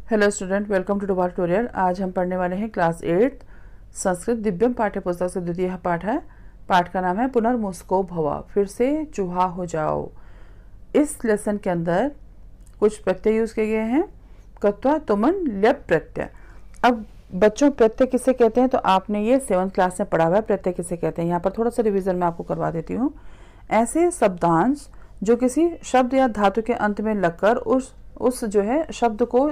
Hello student, welcome to डुबा tutorial. आज हम पढ़ने वाले हैं क्लास 8 संस्कृत दिव्यम पाठ्य पुस्तक से द्वितीय पाठ है। पाठ का नाम है पुनर्मुस्को भव, फिर से चूहा हो जाओ। इस लेसन के अंदर कुछ प्रत्यय यूज किए गए हैं। कत्वा, तुमन, ल्यप प्रत्यय। अब बच्चों, प्रत्यय किसे कहते हैं तो आपने ये 7th क्लास में पढ़ा हुआ है। प्रत्यय किसे कहते हैं यहाँ पर थोड़ा सा रिविजन मैं आपको करवा देती हूँ। ऐसे शब्दांश जो किसी शब्द या धातु के अंत में लगकर उस जो है शब्द को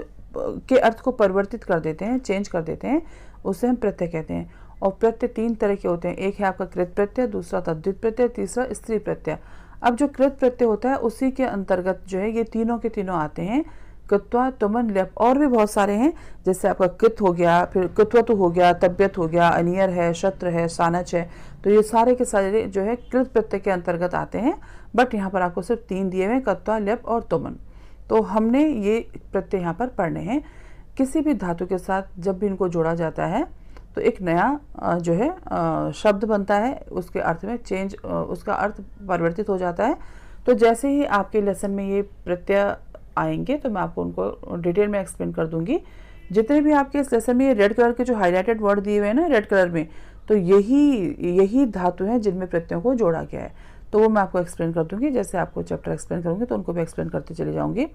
के अर्थ को परिवर्तित कर देते हैं, चेंज कर देते हैं, उसे हम प्रत्यय कहते हैं। और प्रत्यय 3 तरह के होते हैं। एक है आपका कृत प्रत्यय, दूसरा तद्धित प्रत्यय, तीसरा स्त्री प्रत्यय। अब जो कृत प्रत्यय होता है उसी के अंतर्गत जो है ये तीनों के तीनों आते हैं। कृत्वा, तुमन, ल्यप। और भी बहुत सारे हैं, जैसे आपका कृत हो गया, फिर कृत्वतु हो गया, तब्यत हो गया, अनियर है, शत्र है, सानच है। तो ये सारे के सारे जो है कृत प्रत्यय के अंतर्गत आते हैं। बट यहाँ पर आपको सिर्फ 3 दिए हुए हैं, कृत्वा, ल्यप और तुमन। तो हमने ये प्रत्यय यहाँ पर पढ़ने हैं। किसी भी धातु के साथ जब भी इनको जोड़ा जाता है तो एक नया जो है शब्द बनता है, उसके अर्थ में चेंज, उसका अर्थ परिवर्तित हो जाता है। तो जैसे ही आपके लेसन में ये प्रत्यय आएंगे तो मैं आपको उनको डिटेल में एक्सप्लेन कर दूंगी। जितने भी आपके इस लेसन में ये रेड कलर के जो हाईलाइटेड वर्ड दिए हुए हैं ना रेड कलर में, तो यही धातु हैं जिनमें प्रत्ययों को जोड़ा गया है। तो वो मैं आपको एक्सप्लेन कर दूंगी। जैसे आपको चैप्टर एक्सप्लेन करूंगी तो उनको भी एक्सप्लेन करते चली जाऊंगी।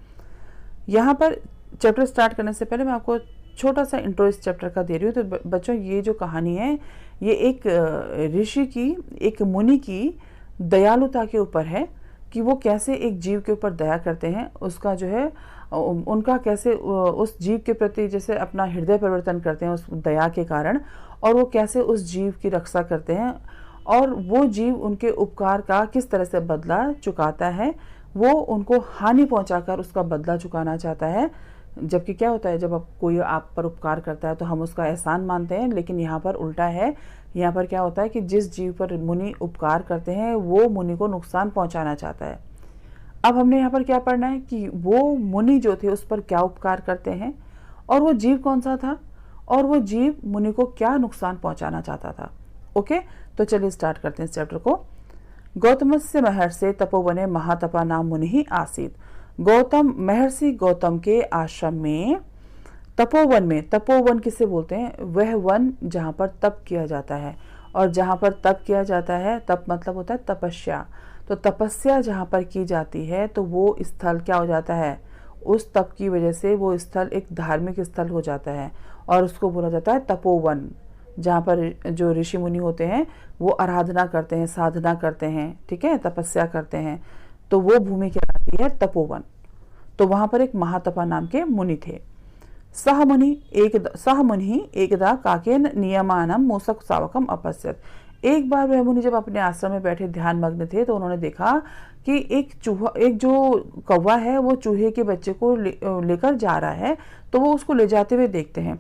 यहाँ पर चैप्टर स्टार्ट करने से पहले मैं आपको छोटा सा इंट्रो इस चैप्टर का दे रही हूँ। तो बच्चों, ये जो कहानी है ये एक ऋषि की, एक मुनि की दयालुता के ऊपर है कि वो कैसे एक जीव के ऊपर दया करते हैं। उसका जो है उनका कैसे उस जीव के प्रति जैसे अपना हृदय परिवर्तन करते हैं उस दया के कारण, और वो कैसे उस जीव की रक्षा करते हैं, और वो जीव उनके उपकार का किस तरह से बदला चुकाता है। वो उनको हानि पहुंचाकर उसका बदला चुकाना चाहता है। जबकि क्या होता है, जब कोई आप पर उपकार करता है तो हम उसका एहसान मानते हैं, लेकिन यहाँ पर उल्टा है। यहाँ पर क्या होता है कि जिस जीव पर मुनि उपकार करते हैं वो मुनि को नुकसान पहुंचाना चाहता है। अब हमने यहाँ पर क्या पढ़ना है कि वो मुनि जो थे उस पर क्या उपकार करते हैं, और वो जीव कौन सा था, और वो जीव मुनि को क्या नुकसान पहुंचाना चाहता था। ओके, तो चलिए स्टार्ट करते हैं इस चैप्टर को। गौतमस्य महर्षि तपोवने महातपा नाम मुनि आसीत। महर्षि गौतम के आश्रम में, तपोवन में, तपोवन किसे बोलते हैं, वह वन जहाँ पर तप किया जाता है। और जहाँ पर तप किया जाता है, तप मतलब होता है तपस्या। तो तपस्या जहाँ पर की जाती है तो वो स्थल क्या हो जाता है, उस तप की वजह से वो स्थल एक धार्मिक स्थल हो जाता है, और उसको बोला जाता है तपोवन। जहाँ पर जो ऋषि मुनि होते हैं वो आराधना करते हैं, साधना करते हैं, ठीक है, तपस्या करते हैं, तो वो भूमि कहलाती है तपोवन। तो वहां पर एक महातपा नाम के मुनि थे। सह मुनि एकदा काकेन नियमानम मूसक सावकम अपश्यत। एक बार वह मुनि जब अपने आश्रम में बैठे ध्यान मग्न थे तो उन्होंने देखा कि एक जो कौवा है वो चूहे के बच्चे को लेकर जा रहा है। तो वो उसको ले जाते हुए देखते हैं।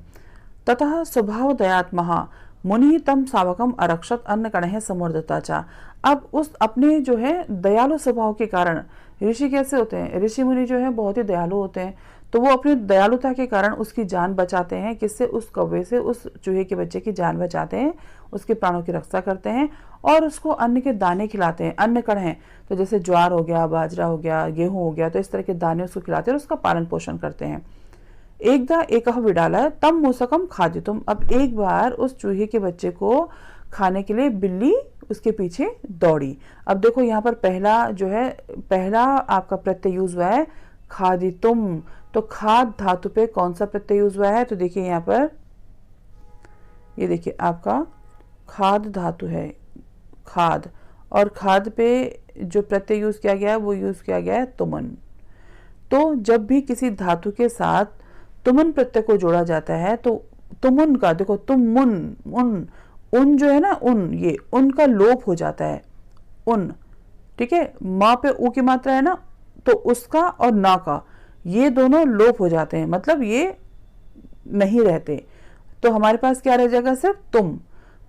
ततः स्वभाव दयात्महा मुनि तम सावकम अरक्षत अन्न कणह समूर्धता चा। अब उस अपने जो है दयालु स्वभाव के कारण, ऋषि कैसे होते हैं, ऋषि मुनि जो है बहुत ही दयालु होते हैं, तो वो अपनी दयालुता के कारण उसकी जान बचाते हैं। किससे, उस कौवे से, उस चूहे के बच्चे की जान बचाते हैं, उसके प्राणों की रक्षा करते हैं, और उसको अन्न के दाने खिलाते हैं। अन्न कणह तो जैसे ज्वार हो गया, बाजरा हो गया, गेहूं हो गया, तो इस तरह के दाने उसको खिलाते हैं और उसका पालन पोषण करते हैं। एकदा एक विडाला तम मूसकम खादितुम। अब एक बार उस चूहे के बच्चे को खाने के लिए बिल्ली उसके पीछे दौड़ी। अब देखो यहाँ पर पहला आपका प्रत्यय यूज हुआ है खादितुम। तो खाद धातु पे कौन सा प्रत्यय यूज हुआ है, तो देखिए यहाँ पर, ये देखिए आपका खाद धातु है, खाद, और खाद पे जो प्रत्यय यूज किया गया है वो यूज किया गया है तुमन। तो जब भी किसी धातु के साथ तुमन प्रत्यय को जोड़ा जाता है तो तुमुन का, देखो तुमुन, उन जो है ना, ये उन का लोप हो जाता है, उन, ठीक है। माँ पे ऊ की मात्रा है ना, तो उसका और ना का ये दोनों लोप हो जाते हैं, मतलब ये नहीं रहते। तो हमारे पास क्या रह जाएगा, सिर्फ तुम।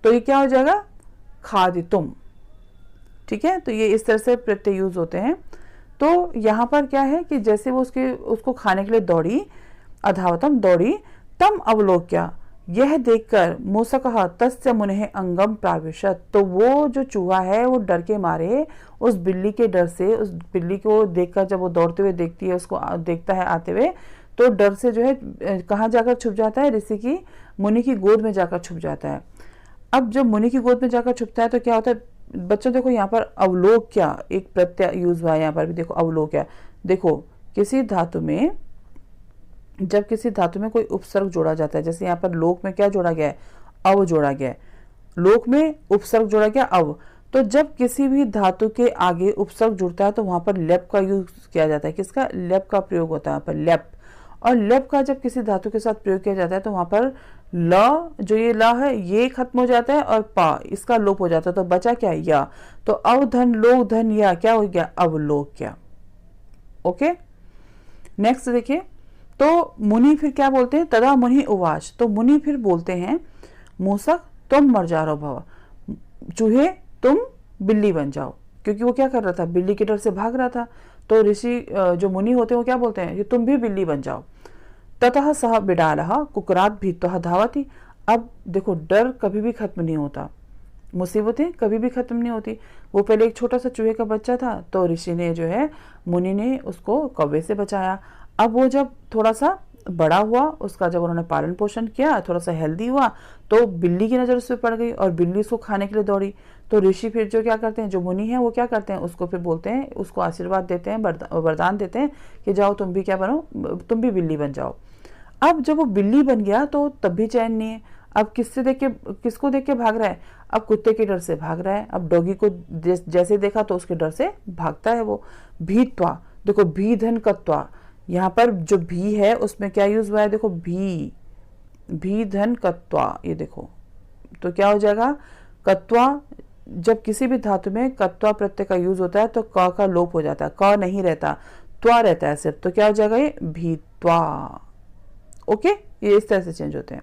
तो ये क्या हो जाएगा, खादि तुम, ठीक है। तो ये इस तरह से प्रत्यय यूज होते हैं। तो यहाँ पर क्या है कि जैसे वो उसको खाने के लिए दौड़ी, अधावतम दौड़ी, तम अवलोक्या, यह देखकर मूसकः तस्य मुनेः अंगम प्राविशत। तो वो जो चूहा है वो डर के मारे, उस बिल्ली के डर से, उस बिल्ली को देखकर, जब वो दौड़ते हुए देखती है, उसको देखता है आते हुए, तो डर से जो है कहाँ जाकर छुप जाता है, ऋषि की मुनि की गोद में जाकर छुप जाता है। अब जब मुनि की गोद में जाकर छुपता है तो क्या होता है बच्चों, देखो यहाँ पर अवलोक्य एक प्रत्यय यूज हुआ है, यहाँ पर भी देखो अवलोक्य। देखो किसी धातु में, जब किसी धातु में कोई उपसर्ग जोड़ा जाता है, जैसे यहाँ पर लोक में क्या जोड़ा गया है, अव जोड़ा गया है, लोक में उपसर्ग जोड़ा गया अव। तो जब किसी भी धातु के आगे उपसर्ग जुड़ता है तो वहां पर लेप का यूज किया जाता है। किसका, लेप का प्रयोग होता है यहाँ पर, लेप। और लेप का जब किसी धातु के साथ प्रयोग किया जाता है तो वहां पर ल, जो ये ल है ये खत्म हो जाता है और पा इसका लोप हो जाता है, तो बचा क्या, या। तो अवधन लोक धन या क्या हो गया, अवलोक्य। ओके, नेक्स्ट देखिए, तो मुनि फिर क्या बोलते हैं, तदा मुनि उवाच, तो मुनि फिर बोलते हैं मूसक तुम मर्जारो भव, चूहे तुम बिल्ली बन जाओ, क्योंकि वो क्या कर रहा था, बिल्ली के डर से भाग रहा था। तो ऋषि जो मुनि होते हैं वो क्या बोलते हैं कि तुम भी बिल्ली बन जाओ। ततः सह बिडालः कुक्रात भीत्वा धावति। अब देखो डर कभी भी खत्म नहीं होता, मुसीबतें कभी भी खत्म नहीं होती। वो पहले एक छोटा सा चूहे का बच्चा था, तो ऋषि ने जो है, मुनि ने उसको कौवे से बचाया। अब वो जब थोड़ा सा बड़ा हुआ, उसका जब उन्होंने पालन पोषण किया, थोड़ा सा हेल्दी हुआ, तो बिल्ली की नज़र उस पर पड़ गई और बिल्ली उसको खाने के लिए दौड़ी। तो ऋषि फिर जो क्या करते हैं, जो मुनि हैं वो क्या करते हैं, उसको फिर बोलते हैं, उसको आशीर्वाद देते हैं, वरदान देते हैं कि जाओ तुम भी क्या बनो, तुम भी बिल्ली बन जाओ। अब जब वो बिल्ली बन गया तो तब भी चैन नहीं है। अब किसको देख के भाग रहा है, अब कुत्ते के डर से भाग रहा है। अब डॉगी को जैसे देखा तो उसके डर से भागता है वो। भीत्वा, देखो भी धन कत्वा, यहाँ पर जो भी है उसमें क्या यूज हुआ है, देखो भी धन कत्वा, ये देखो। तो क्या हो जाएगा, कत्वा, जब किसी भी धातु में कत्वा प्रत्यय का यूज होता है तो क का लोप हो जाता है, क नहीं रहता, त्वा रहता है सिर्फ। तो क्या हो जाएगा, ये भीत्वा। ओके, ये इस तरह से चेंज होते हैं।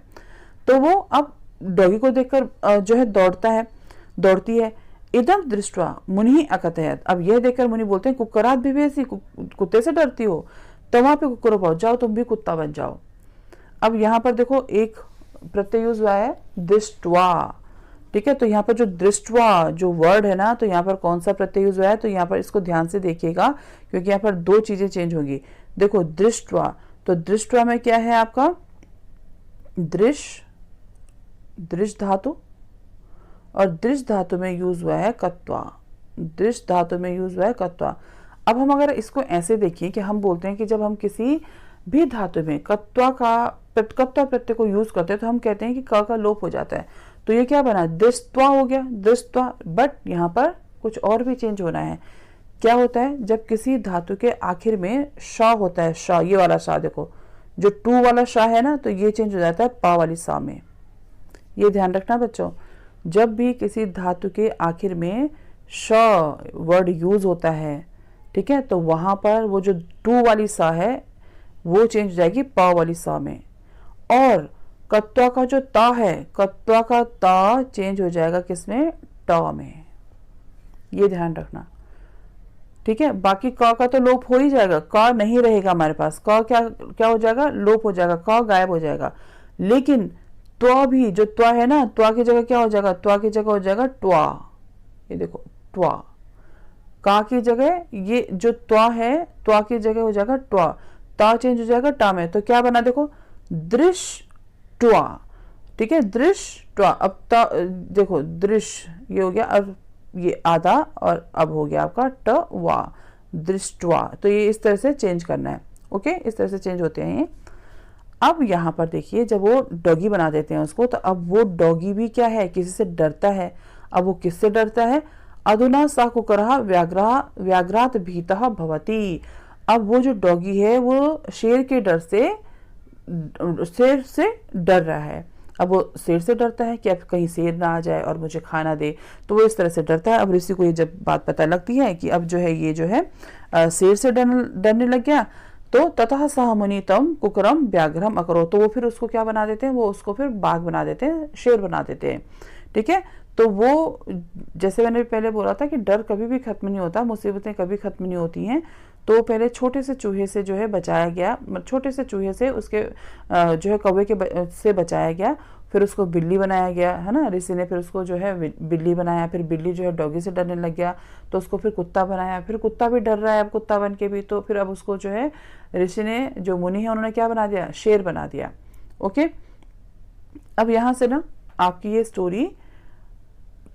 तो वो अब डॉगी को देखकर जो है दौड़ती है। इदम दृष्टवा मुनि अकथयत, अब यह देखकर मुनि बोलते हैं कुक्करात भी वैसी, कुत्ते से डरती हो, तो वहां पे कुक्करो पाओ, जाओ तुम भी कुत्ता बन जाओ। अब यहाँ पर देखो एक प्रत्यय यूज हुआ है दृष्टवा, ठीक है। तो यहाँ पर जो दृष्टवा जो वर्ड है ना, तो यहाँ पर कौन सा प्रत्यय यूज हुआ है, तो यहाँ पर इसको ध्यान से देखिएगा, क्योंकि यहाँ पर दो चीजें चेंज होंगी। देखो दृष्टवा, तो दृष्टवा में क्या है आपका, दृश धातु, और दृश धातु में यूज हुआ है कत्वा, दृश धातु में यूज हुआ है कत्वा। अब हम अगर इसको ऐसे देखिए कि हम बोलते हैं कि जब हम किसी भी धातु में कत्वा प्रत्यय को यूज करते हैं तो हम कहते हैं कि क का लोप हो जाता है। तो ये क्या बना, दृष्टवा हो गया, दृष्टवा। बट यहाँ पर कुछ और भी चेंज होना है। क्या होता है, जब किसी धातु के आखिर में श होता है, श, ये वाला श देखो, जो टू वाला श है ना, तो ये चेंज हो जाता है पा वाली सा में। ये ध्यान रखना बच्चों, जब भी किसी धातु के आखिर में श वर्ड यूज होता है, ठीक है, तो वहां पर वो जो टू वाली सा है वो चेंज हो जाएगी पा वाली सा में। और कत्वा का जो ता है, कत्वा का ता चेंज हो जाएगा किसमें, ट में। ये ध्यान रखना, ठीक है। बाकी क का तो लोप हो ही जाएगा, क नहीं रहेगा हमारे पास, क क्या हो जाएगा, लोप हो जाएगा, क गायब हो जाएगा। लेकिन त्वा भी, जो त्वा है ना, त्वा की जगह क्या हो जाएगा, त्वा की जगह हो जाएगा ट्वा। ये देखो ट्वा, का की जगह ये जो त्वा है, त्वा की जगह हो जाएगा ट्वा, ता चेंज हो जाएगा टा में। तो क्या बना, देखो दृष्टवा, ठीक है, दृष्टवा। अब ता देखो दृश्य, ये हो गया, अब ये आधा, और अब हो गया आपका ट वा, दृष्टवा। तो ये इस तरह से चेंज करना है। ओके, इस तरह से चेंज होते हैं ये। अब यहाँ पर देखिए, जब वो डॉगी बना देते हैं उसको, तो अब वो डॉगी भी क्या है, किसी से डरता है। अब वो किससे डरता है, अधुना सा कुकरहा व्याघ्रात भीतः भवति। अब वो जो डॉगी है वो शेर के डर से डर रहा है। अब वो शेर से डरता है कि अब कहीं शेर ना आ जाए और मुझे खाना दे, तो वो इस तरह से डरता है। अब ऋषि को ये जब बात पता लगती है कि अब जो है ये जो है शेर से डरने लग गया, तो ततः सह मुनि तम कुकरम व्याघ्रम अकरो, तो वो फिर उसको क्या बना देते हैं, वो उसको फिर बाघ बना देते हैं, शेर बना देते हैं, ठीक है। तो वो, जैसे मैंने पहले बोला था कि डर कभी भी खत्म नहीं होता, मुसीबतें कभी खत्म नहीं होती हैं। तो पहले छोटे से चूहे से जो है बचाया गया, छोटे से चूहे से उसके जो है कौवे के से बचाया गया। फिर उसको बिल्ली बनाया गया, है ना, ऋषि ने फिर उसको जो है बिल्ली बनाया, फिर बिल्ली जो है डॉगी से डरने लग गया तो उसको फिर कुत्ता बनाया, फिर कुत्ता भी डर रहा है अब कुत्ता बन के भी, तो फिर अब उसको जो है ऋषि ने, जो मुनि है उन्होंने क्या बना दिया, शेर बना दिया। ओके, अब यहाँ से ना आपकी ये स्टोरी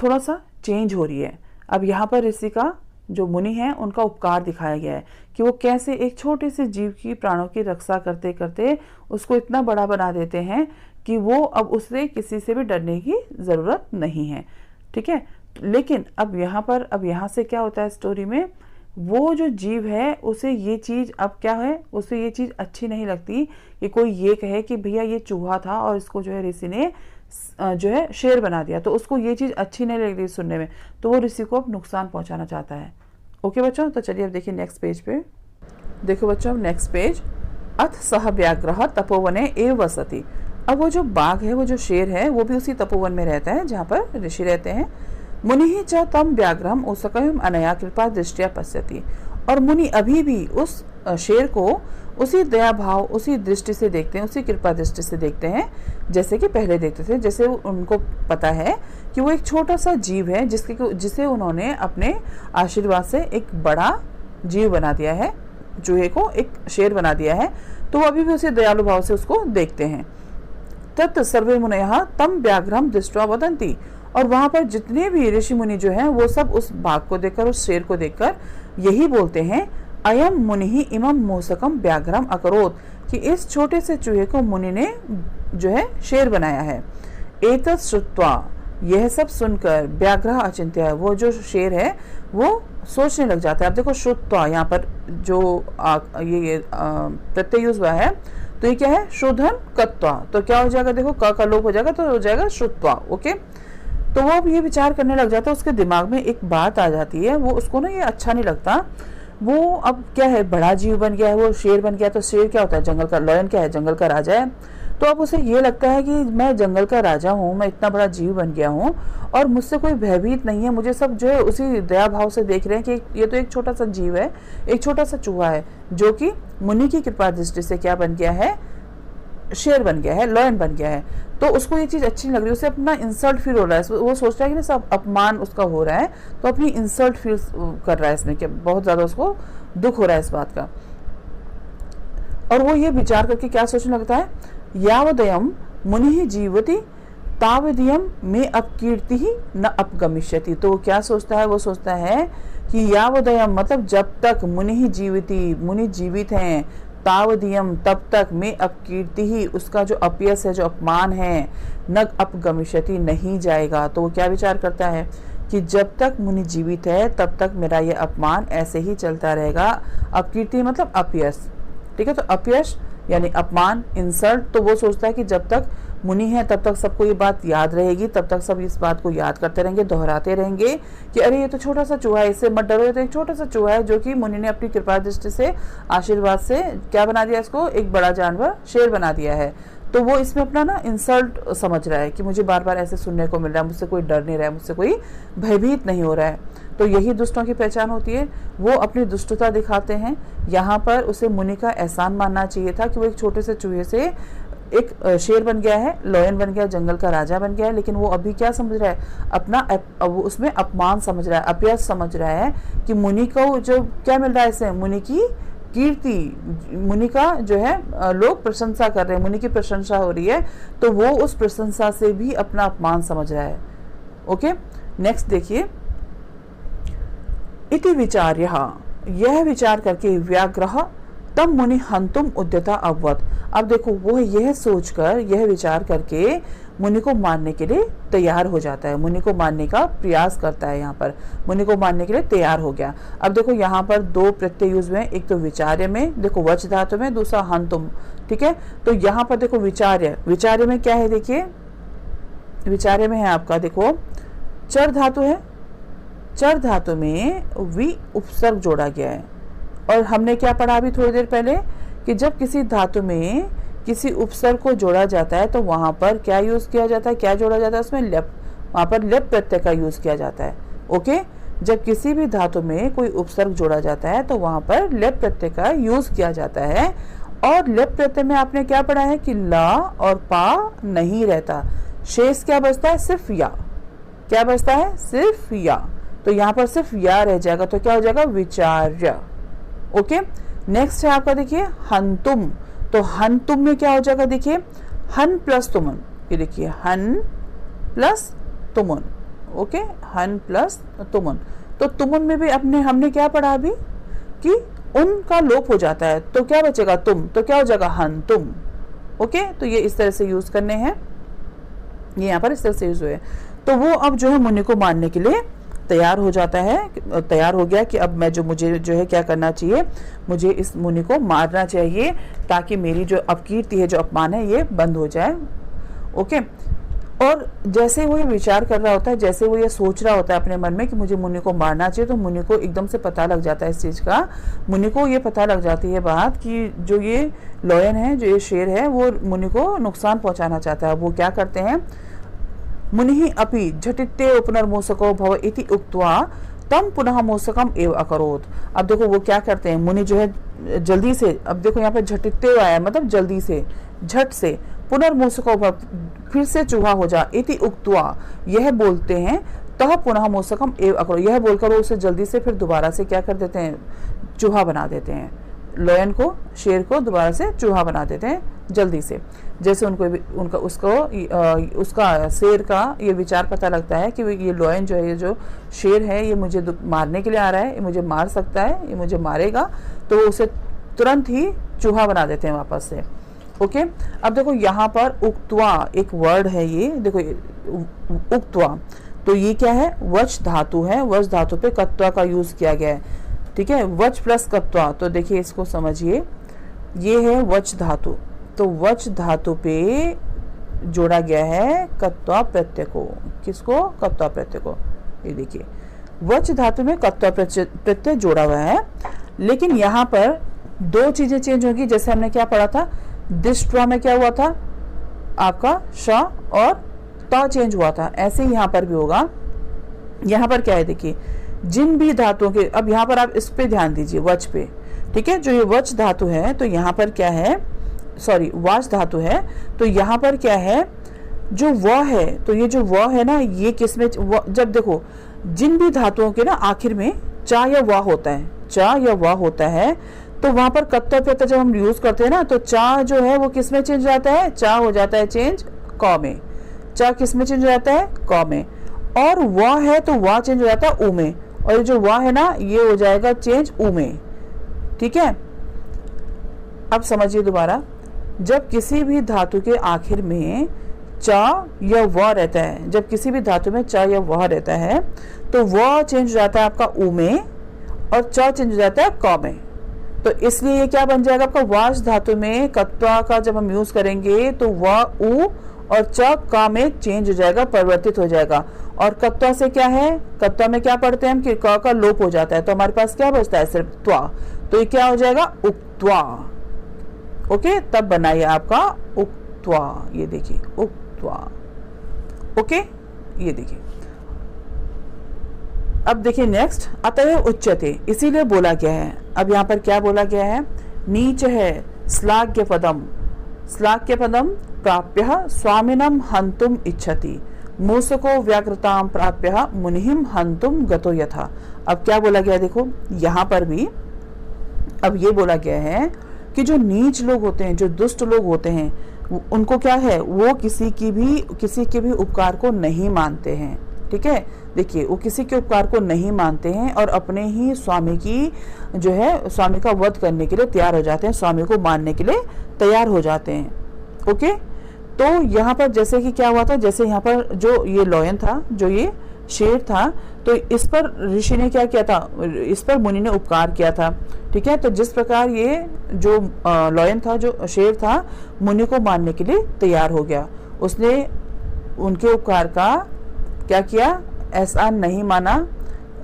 थोड़ा सा चेंज हो रही है। अब यहाँ पर ऋषि का जो मुनि है उनका उपकार दिखाया गया है कि वो कैसे एक छोटे से जीव की प्राणों की रक्षा करते करते उसको इतना बड़ा बना देते हैं कि वो अब उससे किसी से भी डरने की ज़रूरत नहीं है। ठीक है, लेकिन अब यहाँ से क्या होता है स्टोरी में, वो जो जीव है उसे ये चीज़ अब क्या है, उसे ये चीज़ अच्छी नहीं लगती कि कोई ये कहे कि भैया ये चूहा था और इसको जो है ऋषि ने जो है शेर बना दिया, तो उसको ये चीज़ अच्छी नहीं लग रही सुनने में, तो वो ऋषि को अब नुकसान पहुंचाना चाहता है। ओके बच्चों, तो चलिए अब देखिए नेक्स्ट पेज पे। देखो बच्चों अब नेक्स्ट पेज, अथ सह व्याघ्रः तपोवने एव वसति। अब वो जो बाघ है, वो जो शेर है, वो भी उसी तपोवन में रहता है जहाँ पर ऋषि रहते हैं। मुनिः च तम व्याघ्रम उषकं अनया कृपा दृष्टिया पश्यति। और मुनि अभी भी उस शेर को उसी दया भाव, उसी दृष्टि से देखते हैं, उसी कृपा दृष्टि से देखते हैं जैसे कि पहले देखते थे। जैसे उनको पता है कि वो एक छोटा सा जीव है जिसे उन्होंने अपने आशीर्वाद से एक बड़ा जीव बना दिया है, चूहे को एक शेर बना दिया है, तो वो अभी भी उसी दयालु भाव से उसको देखते हैं। तत् सर्वे मुनयः तम व्याघ्रम दृष्ट्वा वदन्ति। और वहां पर जितने भी ऋषि मुनि जो हैं वो सब उस बाघ को देखकर, उस शेर को देखकर यही बोलते हैं, अयम मुनि इमं मूषकम व्याघ्रम अकरोत्, कि इस छोटे से चूहे को मुनि ने जो है शेर बनाया है। एतत् श्रुत्वा, यह सब सुनकर, व्याघ्रः अचिंत्य, वो जो शेर है वो सोचने लग जाता है। अब देखो श्रुत्वा, यहाँ पर जो ये प्रत्यय यूज हुआ है, तो ये क्या है, शोधन कत्वा, तो क्या हो जाएगा, देखो क का लोप हो जाएगा तो हो जाएगा श्रुत्वा। ओके, तो वो अब ये विचार करने लग जाता है, उसके दिमाग में एक बात आ जाती है, वो उसको ना ये अच्छा नहीं लगता। वो अब क्या है, बड़ा जीव बन गया है, वो शेर बन गया, तो शेर क्या होता है, जंगल का, लॉयन क्या है, जंगल का राजा है। तो अब उसे ये लगता है कि मैं जंगल का राजा हूँ, मैं इतना बड़ा जीव बन गया हूँ और मुझसे कोई भयभीत नहीं है, मुझे सब जो है उसी दया भाव से देख रहे हैं कि ये तो एक छोटा सा जीव है, एक छोटा सा चूहा है, जो कि मुनि की कृपा दृष्टि से क्या बन गया है, शेर बन गया है, लॉयन बन गया है। तो उसको ये चीज़ अच्छी नहीं लग रही, उसे अपना इंसल्ट फील हो रहा है, वो सोच रहा है कि ना सब अपमान उसका हो रहा है, तो अपनी इंसल्ट फील कर रहा है इसमें, कि बहुत ज़्यादा उसको दुख हो रहा है इस बात का। और वो ये विचार करके क्या सोचने लगता है, यावदयम मुनि जीवति तावदयम में अपकीर्ति ही न अपगमिष्यति। तो वो क्या सोचता है, वो सोचता है कि यावदयम मतलब जब तक मुनि जीविति, मुनि जीवित हैं, तावदीयम तब तक, में अपकीर्ति ही, उसका जो अपयश है, जो अपमान है, न अपगमिष्यति नहीं जाएगा। तो वो क्या विचार करता है कि जब तक मुनि जीवित है तब तक मेरा ये अपमान ऐसे ही चलता रहेगा। अपकीर्ति मतलब अपयश, ठीक है, तो अपयश यानी अपमान, इंसल्ट। तो वो सोचता है कि जब तक मुनि है तब तक सबको ये बात याद रहेगी, तब तक सब इस बात को याद करते रहेंगे, दोहराते रहेंगे कि अरे ये तो छोटा सा चूहा है, इससे मत डरो, ये तो एक छोटा सा चूहा है जो कि मुनि ने अपनी कृपा दृष्टि से, आशीर्वाद से क्या बना दिया, इसको एक बड़ा जानवर, शेर बना दिया है। तो वो इसमें अपना ना इंसल्ट समझ रहा है कि मुझे बार बार ऐसे सुनने को मिल रहा है, मुझसे कोई डर नहीं रहा है, मुझसे कोई भयभीत नहीं हो रहा है। तो यही दुष्टों की पहचान होती है, वो अपनी दुष्टता दिखाते हैं। यहाँ पर उसे मुनि का एहसान मानना चाहिए था कि वो एक छोटे से चूहे से एक शेर बन गया है, लॉयन बन गया, जंगल का राजा बन गया है, लेकिन वो अभी क्या समझ रहा है, अपना वो उसमें अपमान समझ रहा है, अपयश समझ रहा है कि मुनि को जो क्या मिल रहा है इससे, मुनि की कीर्ति, मुनि का जो है लोग प्रशंसा कर रहे हैं, मुनि की प्रशंसा हो रही है, तो वो उस प्रशंसा से भी अपना अपमान समझ रहा है। ओके, नेक्स्ट देखिए, इति विचार्यः, यह विचार करके व्याघ्रः तब मुनि हंतुम उद्यता अववत। अब देखो वो यह सोचकर, यह विचार करके मुनि को मारने के लिए तैयार हो जाता है, मुनि को मारने का प्रयास करता है। यहाँ पर मुनि को मारने के लिए तैयार हो गया। अब देखो यहाँ पर दो प्रत्यय यूज हुए, एक तो विचार्य में, देखो वच धातु में, दूसरा हंतुम, ठीक है। तो यहाँ पर देखो विचार्य, विचार्य में क्या है, देखिए विचार्य में है आपका, देखो चर धातु है, चर धातु में वि उपसर्ग जोड़ा गया है। और हमने क्या पढ़ा अभी थोड़ी देर पहले कि जब किसी धातु में किसी उपसर्ग को जोड़ा जाता है तो वहां पर क्या यूज किया जाता है, क्या जोड़ा जाता है उसमें, लेप, वहां पर लेप प्रत्यय का यूज किया जाता है। ओके, जब किसी भी धातु में कोई उपसर्ग जोड़ा जाता है तो वहां पर लेप प्रत्यय का यूज किया जाता है। और लेप प्रत्यय में आपने क्या पढ़ा है कि ला और पा नहीं रहता, शेष क्या बचता है, सिर्फ या। क्या बचता है, सिर्फ या। तो यहाँ पर सिर्फ या रह जाएगा, तो क्या हो जाएगा, विचार्य। ओके, नेक्स्ट है आपका देखिए हंतुम। तो हंतुम में क्या हो जाएगा, देखिए हन प्लस तुमन, ये देखिए हन प्लस तुमन। ओके, हन प्लस तुमन। तो तुमन में भी हमने क्या पढ़ा अभी कि उन का लोप हो जाता है, तो क्या बचेगा, तुम। तो क्या हो जाएगा, हन तुम। ओके, तो ये इस तरह से यूज करने हैं, ये यहाँ पर इस तरह से यूज हुए। तो वो अब जो है मुनि को मारने के लिए तैयार हो जाता है, तैयार हो गया कि अब मुझे जो है क्या करना चाहिए, मुझे इस मुनि को मारना चाहिए ताकि मेरी जो अपकीर्ति है, जो अपमान है, ये बंद हो जाए। ओके, और जैसे वो ये विचार कर रहा होता है, जैसे वो ये सोच रहा होता है अपने मन में कि मुझे मुनि को मारना चाहिए, तो मुनि को एकदम से पता लग जाता है इस चीज़ का। मुनि को ये पता लग जाती है बात कि जो ये लॉयन है, जो ये शेर है, वो मुनि को नुकसान पहुंचाना चाहता है। वो क्या करते हैं, मुनि अपि झटित्ते पुनर्मोसको भव इति उक्त्वा तम पुनः मोसकम एव अकरोत। अब देखो वो क्या करते हैं, मुनि जो है जल्दी से, अब देखो यहाँ पे झटित्ते आया मतलब जल्दी से, झट से, पुनर्मोसको भव, फिर से चूहा हो जा, इति उक्त्वा, यह बोलते हैं, तह पुनः मोसकम एव अकरोत, यह बोलकर वो उसे जल्दी से फिर दोबारा से क्या कर देते हैं, चूहा बना देते हैं। लॉयन को, शेर को दोबारा से चूहा बना देते हैं जल्दी से। जैसे उसका शेर का ये विचार पता लगता है कि ये लॉयन जो है, ये जो शेर है, ये मुझे मारने के लिए आ रहा है, ये मुझे मार सकता है, ये मुझे मारेगा, तो उसे तुरंत ही चूहा बना देते हैं वापस से। ओके, अब देखो यहाँ पर उक्त्वा एक वर्ड है, ये देखो उक्त्वा, तो ये क्या है, वच धातु है, वच धातु पे कत्वा का यूज किया गया है। ठीक है, वच प्लस कत्वा, तो देखिए इसको समझिए, ये है वच धातु, तो वच धातु पे जोड़ा गया है कत्वा प्रत्यय को। किसको, कत्वा प्रत्यय को। ये देखिए वच धातु में कत्वा प्रत्यय जोड़ा हुआ है, लेकिन यहाँ पर दो चीजें चेंज होगी। जैसे हमने क्या पढ़ा था, दृष्ट्वा में क्या हुआ था, आपका श और त चेंज हुआ था, ऐसे ही यहाँ पर भी होगा। यहाँ पर क्या है, देखिए जिन भी धातुओं के, अब यहाँ पर आप इस पे ध्यान दीजिए, वच पे। ठीक है, जो ये वच धातु है, तो यहाँ पर क्या है, सॉरी वाच धातु है, तो यहाँ पर क्या है, जो व है, तो ये जो व है ना, ये किसमें, जब देखो जिन भी धातुओं के ना आखिर में चा या व होता है, चा या व होता है, तो वहां पर कत्वा प्रत्यय जब हम यूज करते हैं ना, तो चा जो है वो किस में चेंज हो जाता है, चा हो जाता है चेंज क में। चा किस में चेंज हो जाता है, क में। और व है तो व चेंज हो जाता है उ में, और ये जो व है ना, ये हो जाएगा चेंज उ में। ठीक है, अब समझिए दोबारा, जब किसी भी धातु के आखिर में चा या व रहता है, जब किसी भी धातु में चा या व रहता है, तो व चेंज हो जाता है आपका उ में, और चा चेंज हो जाता है क में। तो इसलिए ये क्या बन जाएगा आपका, वाच धातु में कत्वा का जब हम यूज करेंगे तो व उ और च का में चेंज हो जाएगा, परिवर्तित हो जाएगा। और कत्वा से क्या है, कत्वा में क्या पढ़ते हैं हम कि क का लोप हो जाता है, तो हमारे पास क्या बचता है, सिर्फ त्वा। तो ये क्या हो जाएगा, उक्त्वा। ओके, तब बनाइए आपका उक्त्वा, ये देखिए उक्त्वा। ओके, ये देखिए। अब देखिए नेक्स्ट, अतः उच्यते, इसीलिए बोला गया है। अब यहाँ पर क्या बोला गया है, नीच है श्लाघ्य पदम, श्लाघ्य पदम प्राप्य स्वामिनम हंतुम इच्छति, मूसको व्याकृताम प्राप्य मुनिहिम हंतुम गतो यथा। अब क्या बोला गया, देखो यहाँ पर भी अब ये बोला गया है कि जो नीच लोग होते हैं, जो दुष्ट लोग होते हैं, उनको क्या है, वो किसी के भी उपकार को नहीं मानते हैं। ठीक है, देखिए वो किसी के उपकार को नहीं मानते हैं और अपने ही स्वामी की जो है, स्वामी का वध करने के लिए तैयार हो जाते हैं, स्वामी को मारने के लिए तैयार हो जाते हैं। ओके, तो यहाँ पर जैसे कि क्या हुआ था, जैसे यहाँ पर जो ये लॉयन था, जो ये शेर था, तो इस पर ऋषि ने क्या किया था, इस पर मुनि ने उपकार किया था। ठीक है, तो जिस प्रकार ये जो लॉयन था, जो शेर था, मुनि को मारने के लिए तैयार हो गया, उसने उनके उपकार का क्या किया, एहसान नहीं माना,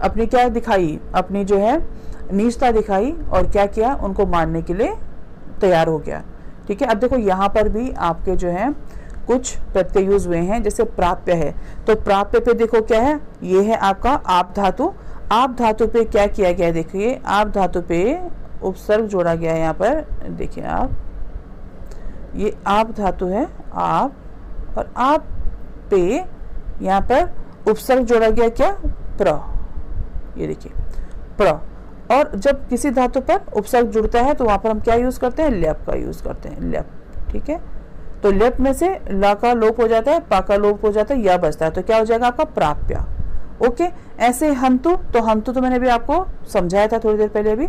अपनी क्या दिखाई, अपनी जो है नीचता दिखाई, और क्या किया, उनको मारने के लिए तैयार हो गया। ठीक है, अब देखो यहाँ पर भी आपके जो है कुछ प्रत्यय यूज हुए हैं, जैसे प्राप्य है, तो प्राप्य पे देखो क्या है, ये है आपका आप धातु। आप धातु पे क्या किया गया, देखिए आप धातु पे उपसर्ग जोड़ा गया है। यहाँ पर देखिए आप ये आप धातु है, आप, और आप पे यहाँ पर उपसर्ग जोड़ा गया क्या, प्र, ये देखिए प्र। और जब किसी धातु पर उपसर्ग जुड़ता है तो वहां पर हम क्या यूज करते हैं, लेप का यूज करते हैं, लेप। ठीक है, तो लेप में से ला का लोप हो जाता है, पा का लोप हो जाता है, या बचता है, तो क्या हो जाएगा आपका प्राप्या। ओके, ऐसे हंतु, तो हंतु तो मैंने भी आपको समझाया था थोड़ी देर पहले अभी।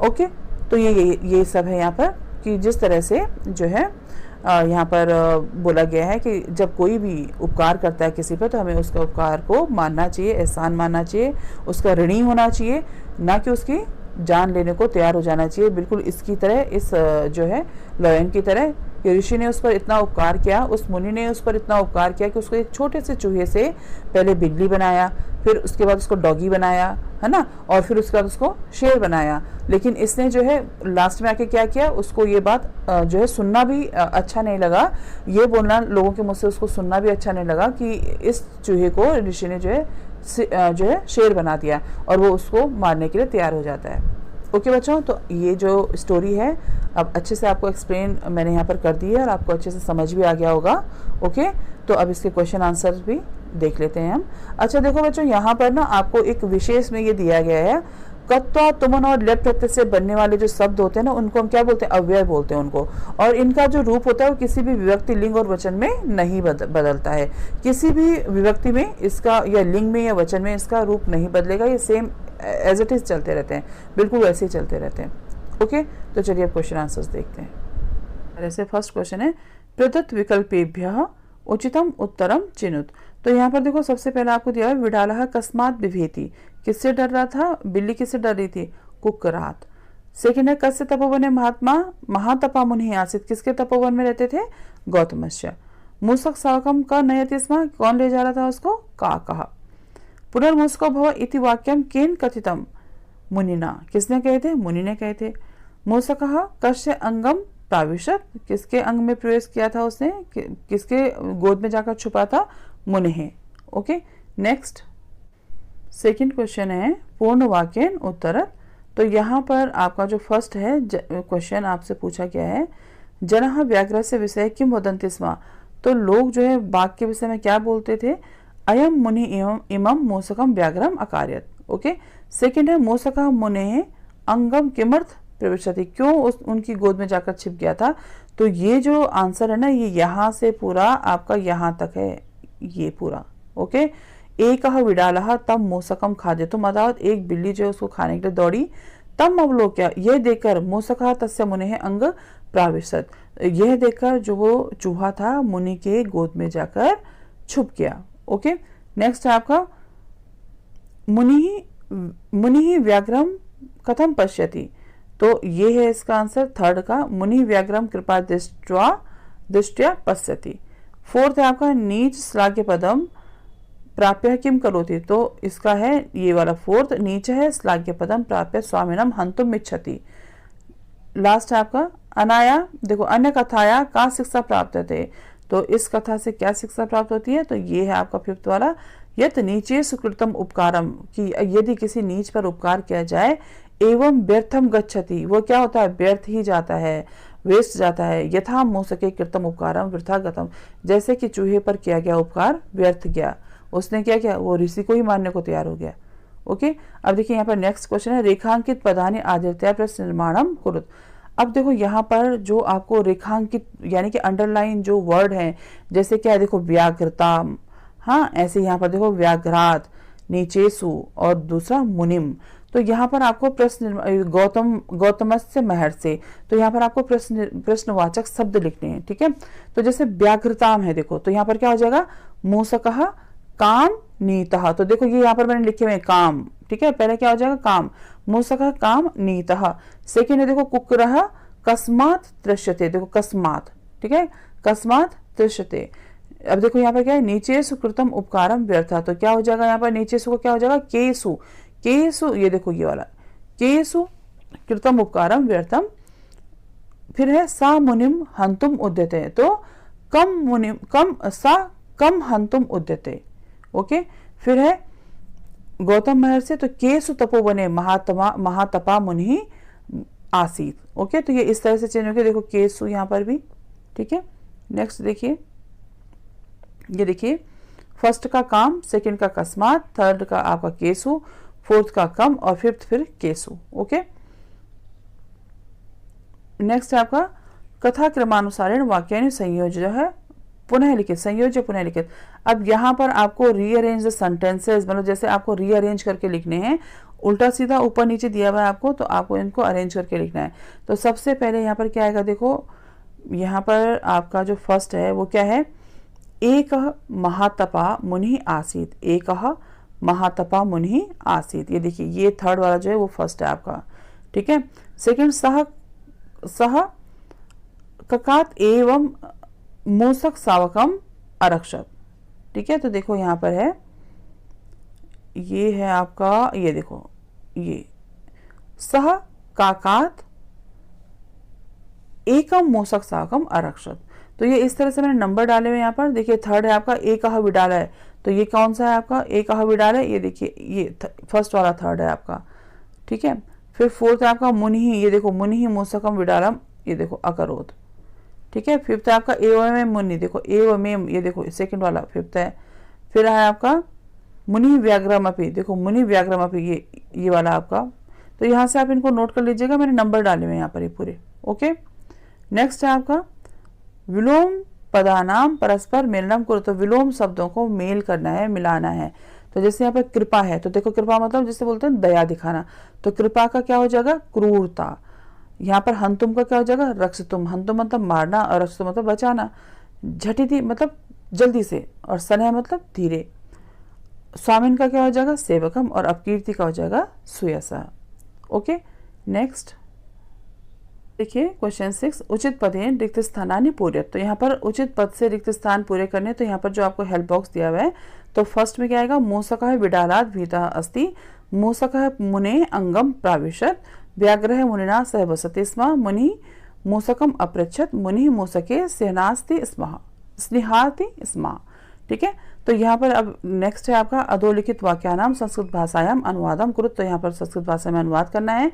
ओके, तो ये सब है यहाँ पर कि जिस तरह से जो है यहाँ पर बोला गया है कि जब कोई भी उपकार करता है किसी पर तो हमें उसका उपकार को मानना चाहिए, एहसान मानना चाहिए, उसका ऋणी होना चाहिए, ना कि उसकी जान लेने को तैयार हो जाना चाहिए। बिल्कुल इसकी तरह, इस जो है लॉयन की तरह कि ऋषि ने उस पर इतना उपकार किया, उस मुनि ने उस पर इतना उपकार किया कि उसको एक छोटे से चूहे से पहले बिल्ली बनाया, फिर उसके बाद उसको डॉगी बनाया, है ना, और फिर उसके बाद उसको शेर बनाया। लेकिन इसने जो है लास्ट में आके क्या किया, उसको ये बात जो है सुनना भी अच्छा नहीं लगा, ये बोलना लोगों के मुझसे उसको सुनना भी अच्छा नहीं लगा कि इस चूहे को ऋषि ने जो है शेर बना दिया, और वो उसको मारने के लिए तैयार हो जाता है। ओके बच्चों, तो ये जो स्टोरी है अब अच्छे से आपको एक्सप्लेन मैंने यहाँ पर कर दी है और आपको अच्छे से समझ भी आ गया होगा। ओके, तो अब इसके क्वेश्चन आंसर भी देख लेते हैं हम। अच्छा देखो बच्चों, यहाँ पर ना आपको एक विशेष में ये दिया गया है, कत्वा, तुमन और लेप प्रत्यय से बनने वाले जो शब्द होते हैं ना, उनको हम क्या बोलते हैं, अव्यय बोलते हैं उनको। और इनका जो रूप होता है वो किसी भी विभक्ति, लिंग और वचन में नहीं बदलता है। किसी भी विभक्ति में इसका, या लिंग में या वचन में इसका रूप नहीं बदलेगा, ये सेम एज इट इज चलते रहते हैं, बिल्कुल वैसे ही चलते रहते हैं। ओके, तो चलिए अब क्वेश्चन आंसर्स देखते हैं। जैसे फर्स्ट क्वेश्चन है, प्रदत्त विकल्पेभ्यः उचितम उत्तरम चिनुत। तो यहाँ पर देखो सबसे पहले आपको दिया है, विडालः कस्मात् बिभेति, किससे डर रहा था, बिल्ली किससे डर रही थी, कुक्करात। सेकेंड है, कस्य तपोवने महात्मा महातपा मुनि आसीत, किसके तपोवन में रहते थे, गौतमस्य। मूषक शावकम का नयति स्म, कौन ले जा रहा था उसको, काकः। पुनर्मूषको भव इति वाक्यम केन कथितम, मुनिना, किसने कहे थे, मुनि ने कहे थे। मूषकः कस्य अंगम प्राविशत, किसके अंग में प्रवेश किया था उसने, किसके गोद में जाकर छुपा था, मुनि। ओके, नेक्स्ट सेकंड क्वेश्चन है, पूर्ण वाक्यन उत्तरत। तो यहाँ पर आपका जो फर्स्ट है क्वेश्चन आपसे पूछा गया है, जनः व्याघ्र से विषय किम वदन्ति स्म, तो लोग जो है बाघ के विषय में क्या बोलते थे, अयम मुनि इमं मूषकम व्याघ्रम अकार्यत। ओके, सेकंड है, मूषकः मुनेः अंगम किमर्थ प्रविशति, क्यों उनकी गोद में जाकर छिप गया था। तो ये जो आंसर है ना, ये यहाँ से पूरा आपका यहाँ तक है, ये पूरा। ओके, एकः विडालः तम मूषकम खाद्यतुम, अर्थात एक बिल्ली जो है उसको खाने के लिए दौड़ी, तम अवलोक्य, यह देखकर मूषकः तस्य मुनेः अंग प्राविशत, यह देखकर जो वो चूहा था मुनि के गोद में जाकर छुप गया। ओके, नेक्स्ट है आपका, मुनि व्याघ्रम कथम पश्यति, तो ये है इसका आंसर थर्ड का, मुनि व्याघ्रम कृपा दृष्टया पश्यति। फोर्थ है आपका, नीच श्लाघ्य पदम प्राप्य किम करोति, तो इसका है ये वाला फोर्थ, नीच है श्लाघ्य पदम प्राप्य स्वामिनम हंतुम इच्छति। लास्ट है आपका, अनाया, देखो अन्य कथाया का शिक्षा प्राप्त थे, तो इस कथा से क्या शिक्षा प्राप्त होती है, तो ये है आपका फिफ्थ वाला, यत नीचे सुकृतम उपकारम, कि यदि किसी नीच पर उपकार किया जाए, एवं व्यर्थम गच्छति, वो क्या होता है, व्यर्थ ही जाता है, वेस्ट जाता है। यथा मूषके कृतम उपकारम वृथा गतम, जैसे कि चूहे पर किया गया उपकार व्यर्थ गया, उसने क्या किया, वो ऋषि को ही मारने को तैयार हो गया। ओके, अब देखिए यहाँ पर नेक्स्ट क्वेश्चन है, रेखांकित पदानि आदित्य प्रश्न निर्माणम कुरुत। अब देखो यहाँ पर जो आपको रेखांकित यानी कि अंडरलाइन जो वर्ड है, जैसे क्या है, देखो व्याघ्रता, हाँ ऐसे यहाँ पर देखो व्याघ्रात, नीचेसु, और दूसरा मुनिम। तो यहाँ पर आपको प्रश्न, गौतमस्य महर्षि, तो यहाँ पर आपको प्रश्नवाचक शब्द लिखने हैं। ठीक है, तो जैसे व्याघ्रताम है, देखो तो यहाँ पर क्या हो जाएगा, मूषकः काम नीतः, तो देखो ये यहाँ पर मैंने लिखे हुए काम। ठीक है, पहले क्या हो जाएगा, काम, मूषकः काम नीतः। सेकेंड है देखो, कुक्कुरः कस्मात् दृश्यते, देखो कस्मात्, ठीक है, कस्मात् दृश्यते। अब देखो यहाँ पर क्या है, नीचे सुकृतम उपकारम व्यर्था, तो क्या हो जाएगा यहाँ पर, नीचे को क्या हो जाएगा, केसु, केसु, ये देखो ये वाला, केसु कृतम उपकारम व्यर्थम। फिर है सा मुनिम हंतुम उद्यते, तो कम मुनिम, कम हंतुम उद्यते। ओके, फिर है गौतम महर्षि, तो केसु तपोवने महातपा मुनि आसीत। ओके, तो ये इस तरह से चेंज हो गया, देखो केसु यहाँ पर भी, ठीक है। नेक्स्ट देखिए, ये देखिए फर्स्ट का काम, सेकंड का कस्मात, थर्ड का आपका केसु, फोर्थ का कम और फिफ्थ फिर केसु। ओके। नेक्स्ट है आपका कथा क्रमानुसारेण वाक्यानि संयोज्य जो है पुनः लिखित, संयोज्य पुनः लिखित। अब यहाँ पर आपको रीअरेंज द सेंटेंसेस, मतलब जैसे आपको रीअरेंज करके लिखने हैं, उल्टा सीधा ऊपर नीचे दिया हुआ है आपको, तो आपको इनको अरेंज करके लिखना है। तो सबसे पहले यहाँ पर क्या आएगा, देखो यहाँ पर आपका जो फर्स्ट है वो क्या है, एक महातपा मुनि आसीत, एक महातपा मुनि आसीत। ये देखिए ये थर्ड वाला जो है वो फर्स्ट है आपका, ठीक है। सेकंड सह ककात एवं मूसक सावकम अरक्षत, ठीक है। तो देखो यहाँ पर है, ये है आपका, ये देखो ये सह काकात एकम मूसक सावकम अरक्षत। तो ये इस तरह से मैंने नंबर डाले हुए यहाँ पर। देखिए थर्ड है आपका एक विडाला है, तो ये कौन सा है आपका, एक विडाला है, ये देखिए ये फर्स्ट वाला थर्ड है आपका, ठीक है। फिर फोर्थ है आपका मुनि, ये देखो मुनि मूसकम विडालम, ये देखो अकरोत, ठीक है। फिफ्थ है आपका एवं मुनि, देखो एवं, ये देखो सेकंड वाला फिफ्थ है। फिर है आपका मुनि व्याग्रमपि, देखो मुनि व्याग्रमपि, ये वाला आपका। तो यहाँ से आप इनको नोट कर लीजिएगा, मैंने नंबर डाले हुए यहाँ पर ये पूरे। ओके। नेक्स्ट है आपका विलोम पदानाम परस्पर मेलनम करो, तो विलोम शब्दों को मेल करना है, मिलाना है। तो जैसे यहाँ पर कृपा है, तो देखो कृपा मतलब जिसे बोलते हैं दया दिखाना, तो कृपा का क्या हो जाएगा, क्रूरता। यहाँ पर हंतुम का क्या हो जाएगा, रक्षतुम, हंतुम मतलब मारना और रक्षतुम मतलब बचाना, झटिति मतलब जल्दी से, और सनह मतलब धीरे। स्वामिन का क्या हो जाएगा, सेवकम, और अपकीर्ति का हो जाएगा सुयसा। ओके। नेक्स्ट देखिए क्वेश्चन 6, उचित पदेन रिक्त स्थानानि पूर्यत। तो यहाँ पर उचित पद से रिक्त स्थान पूरे करने, तो यहाँ पर जो आपको हेल्प बॉक्स दिया हुआ है, तो फर्स्ट में क्या आएगा, मूसकः विडालात् भीतः अस्ति, मूसकः मुने अंगम प्राविशत, व्याघ्रः मुनिना सह वसति स्म, मुनि मूसकम अपृच्छत, मुनि मूसके स्नेहास्ति स्म, स्नेहाति स्म, ठीक है। तो यहाँ पर अब नेक्स्ट है आपका अधोलिखित वाक्यानाम संस्कृत भाषायाम अनुवादम कुरु। तो यहाँ पर संस्कृत भाषा में अनुवाद करना है।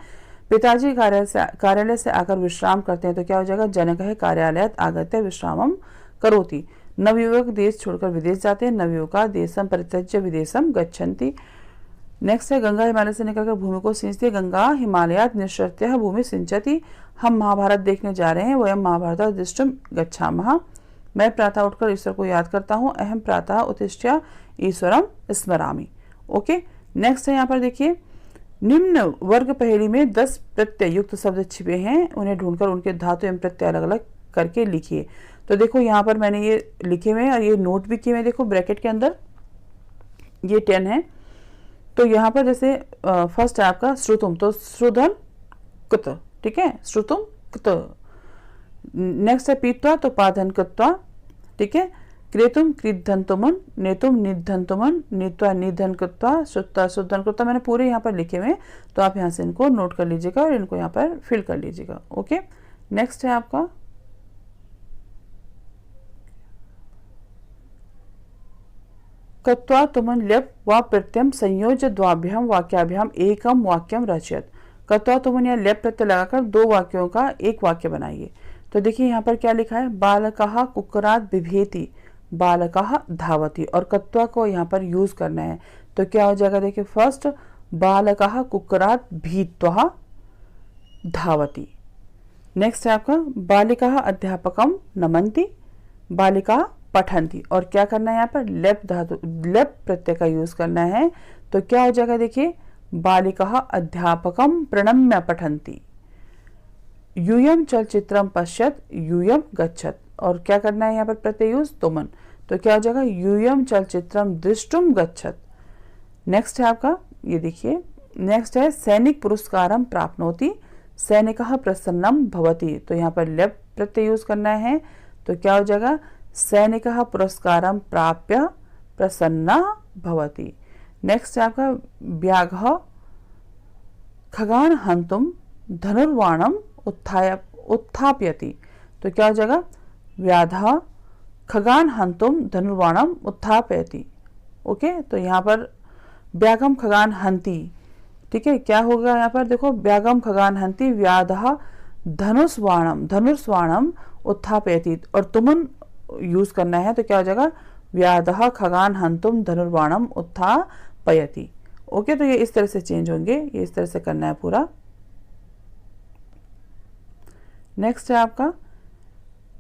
पिताजी कार्यालय से आकर विश्राम करते हैं, तो क्या हो जाएगा, जनकः कार्यालयात् आगत्य विश्रामम करोति। नवयुवक देश छोड़कर विदेश जाते हैं, नवयुवका देशम परित्यज्य विदेशम गच्छन्ति। नेक्स्ट है गंगा हिमालय से निकलकर भूमि को सिंचती है, गंगा हिमालयात् निःसृत्य भूमि सिंचति। हम महाभारत देखने जा रहे हैं, वयम महाभारत दृष्टुम गच्छामः। मैं प्रातः उठकर ईश्वर को याद करता हूँ, अहम प्रातः उत्तिष्ठ्य ईश्वरम स्मरामि। ओके। नेक्स्ट है यहाँ पर देखिए, निम्न वर्ग पहेली में 10 प्रत्यय युक्त शब्द छिपे हैं, उन्हें ढूंढकर उनके धातु एवं प्रत्यय अलग अलग करके लिखिए। तो देखो यहाँ पर मैंने ये लिखे हुए हैं और ये नोट भी किए हुए, देखो ब्रैकेट के अंदर ये 10 है। तो यहाँ पर जैसे फर्स्ट है आपका श्रुतुम, तो श्रुधन कुत, ठीक है, श्रुतुम कुत। नेक्स्ट है पीत्वा, तो पाधन कृत्वा, ठीक है। क्रेतुम क्रीधंतुमन, नेतुम निधंतुमन, नीत्वा निधन कृत्वा, श्रुत्वा शुद्धन कृत्वा। मैंने पूरे यहाँ पर लिखे हुए, तो आप यहाँ से इनको नोट कर लीजिएगा और इनको यहाँ पर फिल कर लीजिएगा। ओके। नेक्स्ट है आपका कत्वा तुमन ल्यप व प्रत्यम संयोज्य द्वाभ्याम वाक्याभ्याम एकम वाक्यम रचयत। कत्वा तुमन या ल्यप प्रत्यय लगाकर 2 वाक्यों का एक वाक्य बनाइए। तो देखिए यहाँ पर क्या लिखा है, बालकः कुक्कुरात् बिभेति, बालकः धावति, और कत्वा को यहाँ पर यूज करना है। तो क्या हो जाएगा, देखिए फर्स्ट बालकः कुक्कुरात् भीत्वा धावति। नेक्स्ट है आपका बालिकाः अध्यापकम नमन्ति, बालिका पठन्ति, और क्या करना है यहाँ पर लेप धातु, लेप प्रत्यय का यूज करना है। तो क्या हो जाएगा, देखिए बालिकाः अध्यापकम प्रणम्य पठन्ति, यूयम चलचित्रम पश्यत, यूयम गच्छत, और क्या करना है यहाँ पर प्रत्यय यूज तुमन। तो क्या हो जाएगा, यूयम चलचित्रम दृष्टुम गच्छत। नेक्स्ट है आपका ये देखिए, नेक्स्ट है सैनिक पुरस्कारम प्राप्नोति, सैनिकः प्रसन्नम भवति। तो यहाँ पर लेप प्रत्यय यूज करना है। तो क्या हो जाएगा, सैनिकः पुरस्कारम प्राप्य प्रसन्ना भवति। नेक्स्ट है आपका व्याघ्रः खगान हंतुम धनुर्वाणम उत्थापयति। तो क्या हो जाएगा, व्याधः खगान हंतुम धनुर्वाणम उत्थापयति। ओके। तो यहाँ पर व्यागम खगान हंति, ठीक है, क्या होगा यहाँ पर देखो, व्यागम खगान हंति व्याधः धनुर्स्वाणम उत्थापयति, और तुमन यूज करना है तो क्या हो जाएगा, व्याधः खगान हंतुम धनुर्बाणम उत्थापयति। ओके, तो ये इस तरह से चेंज होंगे, ये इस तरह से करना है पूरा। नेक्स्ट है आपका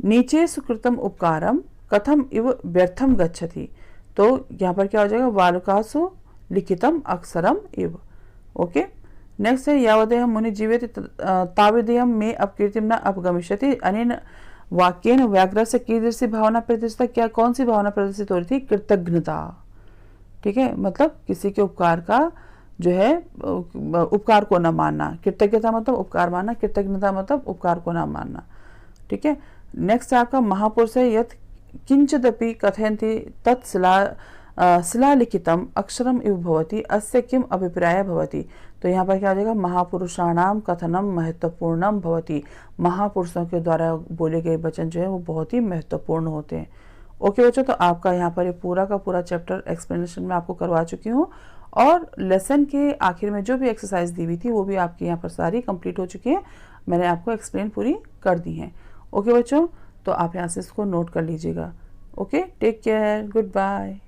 नीचे सुकृतम उपकारम कथम इव व्यर्थम गच्छति, तो यहाँ पर क्या हो जाएगा, वालुकासु लिखितम अक्षरम इव। ओके, नेक्स्ट है यावदेहम मुनि जीवेति तावदेहम मे अपकीर्तिम न अपगमिष्यति, अनेन वाक्येन व्याघ्र से कीदृशी भावना प्रदर्शित, क्या कौन सी भावना प्रदर्शित हो रही थी, कृतज्ञता। ठीक है, मतलब किसी के उपकार का जो है उपकार को न मानना, कृतज्ञता मतलब उपकार मानना, कृतज्ञता मतलब उपकार को न मानना। ठीक है, नेक्स्ट है आपका महापुरुष है यत् किंचिदपि कथयन्ति तत् शिलालिखितम अक्षरम इव भवति अस्य किम अभिप्राय भवति, तो यहाँ पर क्या हो जाएगा, महापुरुषाणाम कथनम महत्वपूर्णम भवति, महापुरुषों के द्वारा बोले गए वचन जो है वो बहुत ही महत्वपूर्ण होते हैं। ओके बच्चों, तो आपका यहाँ पर ये पूरा का पूरा चैप्टर एक्सप्लेनेशन में आपको करवा चुकी हूँ, और लेसन के आखिर में जो भी एक्सरसाइज दी हुई थी वो भी आपकी यहाँ पर सारी कंप्लीट हो चुकी है, मैंने आपको एक्सप्लेन पूरी कर दी है। ओके बच्चों, तो आप यहाँ से इसको नोट कर लीजिएगा। Okay, take care, good bye.